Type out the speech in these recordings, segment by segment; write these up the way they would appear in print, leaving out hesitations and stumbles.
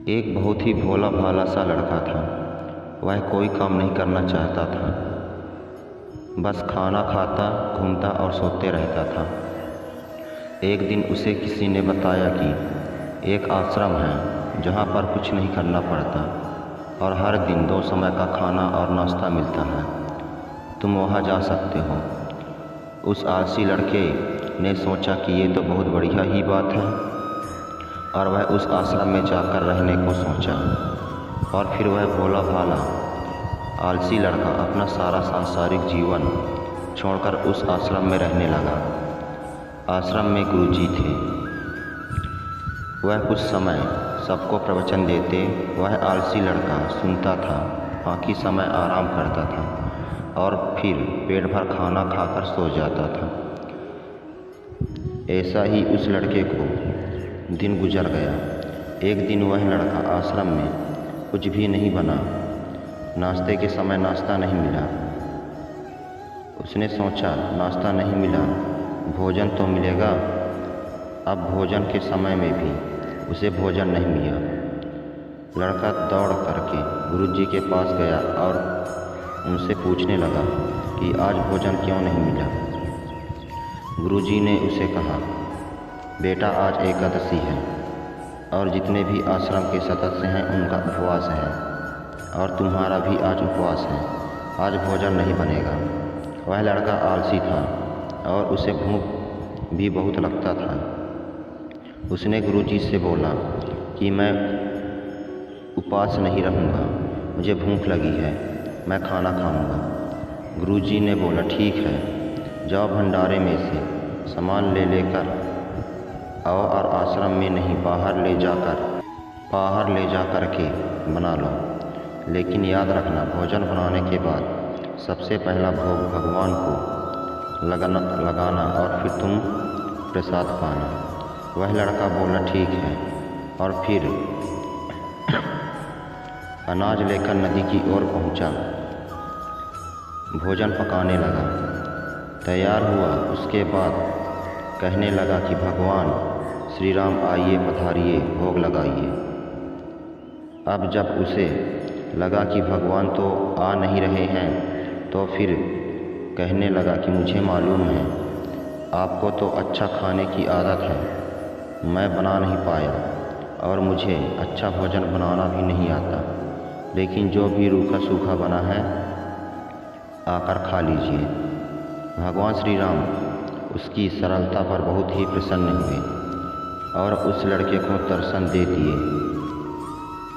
एक बहुत ही भोला भाला सा लड़का था। वह कोई काम नहीं करना चाहता था, बस खाना खाता, घूमता और सोते रहता था। एक दिन उसे किसी ने बताया कि एक आश्रम है जहाँ पर कुछ नहीं करना पड़ता और हर दिन 2 समय का खाना और नाश्ता मिलता है। तुम वहाँ जा सकते हो। उस आलसी लड़के ने सोचा कि ये तो बहुत बढ़िया ही बात है और वह उस आश्रम में जाकर रहने को सोचा। और फिर वह भोला भाला आलसी लड़का अपना सारा सांसारिक जीवन छोड़कर उस आश्रम में रहने लगा। आश्रम में गुरुजी थे। वह कुछ समय सबको प्रवचन देते। वह आलसी लड़का सुनता था, बाकी समय आराम करता था और फिर पेट भर खाना खाकर सो जाता था। ऐसा ही उस लड़के को दिन गुजर गया। एक दिन वह लड़का आश्रम में कुछ भी नहीं बना। नाश्ते के समय नाश्ता नहीं मिला। उसने सोचा, नाश्ता नहीं मिला, भोजन तो मिलेगा। अब भोजन के समय में भी उसे भोजन नहीं मिला। लड़का दौड़ करके गुरुजी के पास गया और उनसे पूछने लगा कि आज भोजन क्यों नहीं मिला। गुरुजी ने उसे कहा, बेटा आज एकादशी है और जितने भी आश्रम के सदस्य हैं उनका उपवास है और तुम्हारा भी आज उपवास है। आज भोजन नहीं बनेगा। वह लड़का आलसी था और उसे भूख भी बहुत लगता था। उसने गुरुजी से बोला कि मैं उपवास नहीं रहूँगा, मुझे भूख लगी है, मैं खाना खाऊँगा। गुरुजी ने बोला, ठीक है, जाओ भंडारे में से सामान ले लेकर आओ और आश्रम में नहीं बाहर ले जाकर के बना लो। लेकिन याद रखना, भोजन बनाने के बाद सबसे पहला भोग भगवान को लगाना और फिर तुम प्रसाद पाना। वह लड़का बोला, ठीक है, और फिर अनाज लेकर नदी की ओर पहुंचा। भोजन पकाने लगा। तैयार हुआ। उसके बाद कहने लगा कि भगवान श्री राम आइए, पधारिए, भोग लगाइए। अब जब उसे लगा कि भगवान तो आ नहीं रहे हैं तो फिर कहने लगा कि मुझे मालूम है आपको तो अच्छा खाने की आदत है, मैं बना नहीं पाया और मुझे अच्छा भोजन बनाना भी नहीं आता, लेकिन जो भी रूखा सूखा बना है आकर खा लीजिए। भगवान श्री राम उसकी सरलता पर बहुत ही प्रसन्न हुए और उस लड़के को दर्शन दे दिए।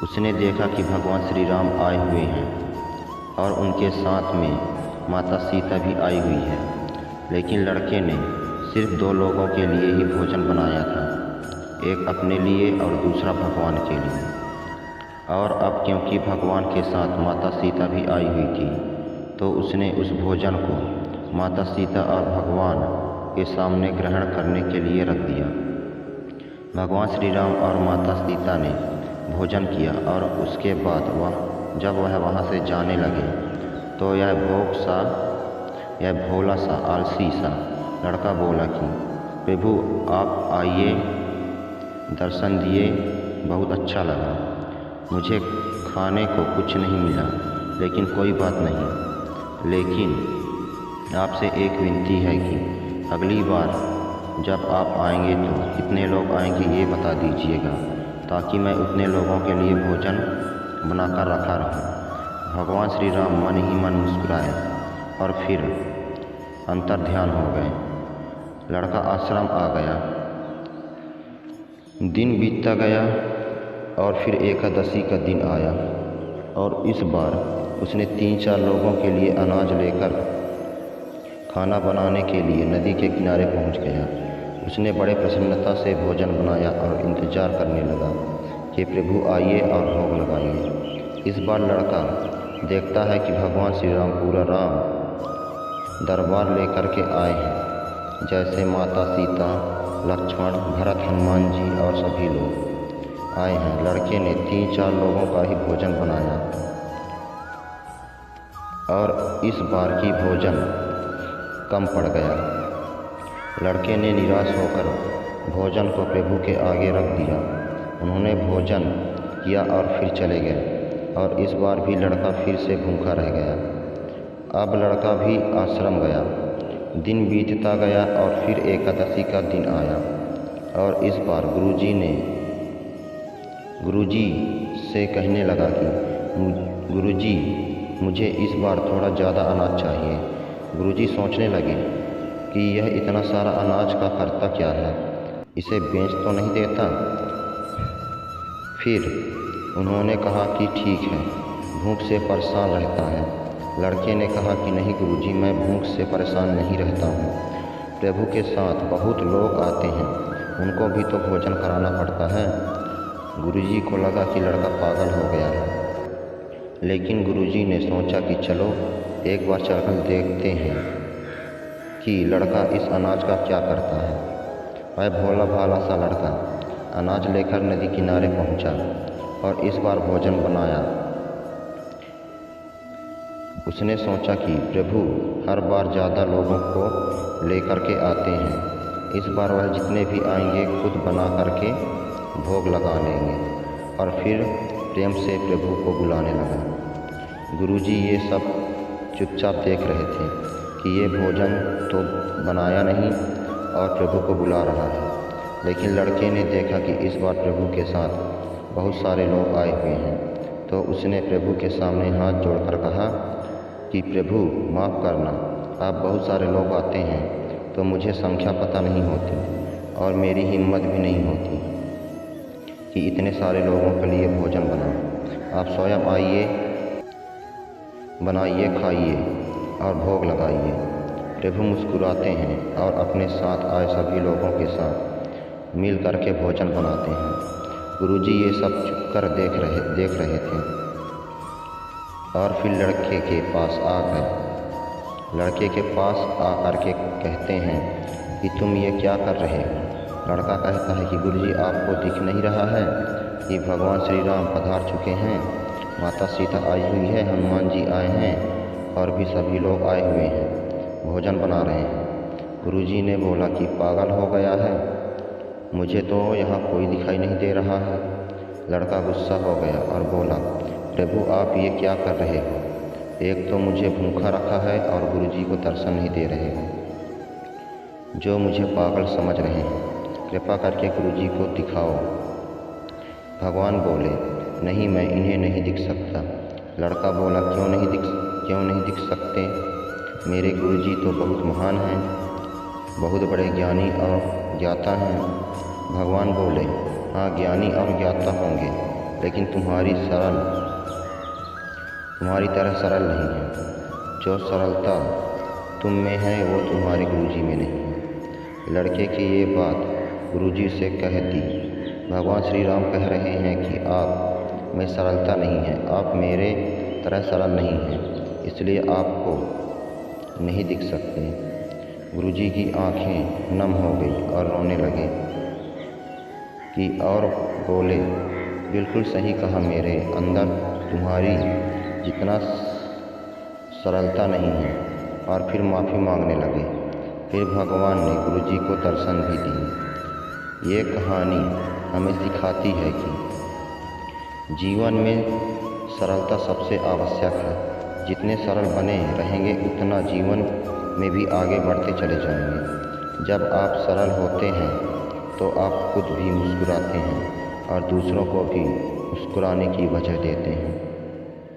उसने देखा कि भगवान श्री राम आए हुए हैं और उनके साथ में माता सीता भी आई हुई है, लेकिन लड़के ने सिर्फ 2 लोगों के लिए ही भोजन बनाया था, एक अपने लिए और दूसरा भगवान के लिए। और अब क्योंकि भगवान के साथ माता सीता भी आई हुई थी तो उसने उस भोजन को माता सीता और भगवान के सामने ग्रहण करने के लिए रख दिया। भगवान श्री राम और माता सीता ने भोजन किया और उसके बाद जब वह वहाँ से जाने लगे तो यह भोला सा आलसी सा लड़का बोला कि प्रभु आप आइए, दर्शन दिए, बहुत अच्छा लगा। मुझे खाने को कुछ नहीं मिला, लेकिन कोई बात नहीं। लेकिन आपसे एक विनती है कि अगली बार जब आप आएंगे तो कितने लोग आएंगे ये बता दीजिएगा, ताकि मैं उतने लोगों के लिए भोजन बनाकर रखा रहूं। भगवान श्री राम मन ही मन मुस्कुराए और फिर अंतर्ध्यान हो गए। लड़का आश्रम आ गया। दिन बीतता गया और फिर एकादशी का दिन आया और इस बार उसने 3-4 लोगों के लिए अनाज लेकर खाना बनाने के लिए नदी के किनारे पहुंच गया। उसने बड़े प्रसन्नता से भोजन बनाया और इंतज़ार करने लगा कि प्रभु आइए और भोग लगाइए। इस बार लड़का देखता है कि भगवान श्री राम पूरा राम दरबार लेकर के आए हैं, जैसे माता सीता, लक्ष्मण, भरत, हनुमान जी और सभी लोग आए हैं। लड़के ने 3-4 लोगों का ही भोजन बनाया और इस बार की भोजन कम पड़ गया। लड़के ने निराश होकर भोजन को प्रभु के आगे रख दिया। उन्होंने भोजन किया और फिर चले गए। और इस बार भी लड़का फिर से भूखा रह गया। अब लड़का भी आश्रम गया। दिन बीतता गया और फिर एकादशी का दिन आया और इस बार गुरुजी से कहने लगा कि गुरुजी, मुझे इस बार थोड़ा ज़्यादा अनाज चाहिए। गुरुजी सोचने लगे कि यह इतना सारा अनाज का करता क्या है, इसे बेच तो नहीं देता। फिर उन्होंने कहा कि ठीक है, भूख से परेशान रहता है। लड़के ने कहा कि नहीं गुरुजी, मैं भूख से परेशान नहीं रहता हूँ। प्रभु के साथ बहुत लोग आते हैं, उनको भी तो भोजन कराना पड़ता है। गुरुजी को लगा कि लड़का पागल हो गया है, लेकिन गुरुजी ने सोचा कि चलो एक बार चलकर देखते हैं कि लड़का इस अनाज का क्या करता है। वह भोला भाला सा लड़का अनाज लेकर नदी किनारे पहुंचा और इस बार भोजन बनाया। उसने सोचा कि प्रभु हर बार ज़्यादा लोगों को लेकर के आते हैं, इस बार वह जितने भी आएंगे खुद बना करके भोग लगा लेंगे। और फिर प्रेम से प्रभु को बुलाने लगा। गुरुजी ये सब चुपचाप देख रहे थे कि ये भोजन तो बनाया नहीं और प्रभु को बुला रहा है। लेकिन लड़के ने देखा कि इस बार प्रभु के साथ बहुत सारे लोग आए हुए हैं, तो उसने प्रभु के सामने हाथ जोड़कर कहा कि प्रभु माफ़ करना, आप बहुत सारे लोग आते हैं तो मुझे संख्या पता नहीं होती और मेरी हिम्मत भी नहीं होती कि इतने सारे लोगों के लिए भोजन बनाऊं। आप स्वयं आइए, बनाइए, खाइए और भोग लगाइए। प्रभु मुस्कुराते हैं और अपने साथ आए सभी लोगों के साथ मिल करके भोजन बनाते हैं। गुरुजी ये सब चुप कर देख रहे थे और फिर लड़के के पास आ गए। लड़के के पास आ करके कहते हैं कि तुम ये क्या कर रहे हो। लड़का कहता है कि गुरुजी, आपको दिख नहीं रहा है कि भगवान श्री राम पधार चुके हैं, माता सीता आई हुई है, हनुमान जी आए हैं और भी सभी लोग आए हुए हैं, भोजन बना रहे हैं। गुरुजी ने बोला कि पागल हो गया है, मुझे तो यहाँ कोई दिखाई नहीं दे रहा है। लड़का गुस्सा हो गया और बोला, प्रभु आप ये क्या कर रहे हो, एक तो मुझे भूखा रखा है और गुरुजी को दर्शन नहीं दे रहे हो, जो मुझे पागल समझ रहे हैं, कृपा करके गुरुजी को दिखाओ। भगवान बोले, नहीं, मैं इन्हें नहीं दिख सकता। लड़का बोला, क्यों नहीं दिख सकते, मेरे गुरुजी तो बहुत महान हैं, बहुत बड़े ज्ञानी और ज्ञाता हैं। भगवान बोले, हाँ ज्ञानी और ज्ञाता होंगे, लेकिन तुम्हारी तरह सरल नहीं है। जो सरलता तुम में है वो तुम्हारे गुरुजी में नहीं है। लड़के की ये बात गुरुजी से कह दी। भगवान श्री राम कह रहे हैं कि आप में सरलता नहीं है, आप मेरे तरह सरल नहीं हैं, इसलिए आपको नहीं दिख सकते। गुरुजी की आंखें नम हो गई और रोने लगे कि और बोले, बिल्कुल सही कहा, मेरे अंदर तुम्हारी जितना सरलता नहीं है। और फिर माफ़ी मांगने लगे। फिर भगवान ने गुरुजी को दर्शन भी दिए। ये कहानी हमें सिखाती है कि जीवन में सरलता सबसे आवश्यक है। जितने सरल बने रहेंगे उतना जीवन में भी आगे बढ़ते चले जाएंगे। जब आप सरल होते हैं तो आप खुद भी मुस्कुराते हैं और दूसरों को भी मुस्कुराने की वजह देते हैं।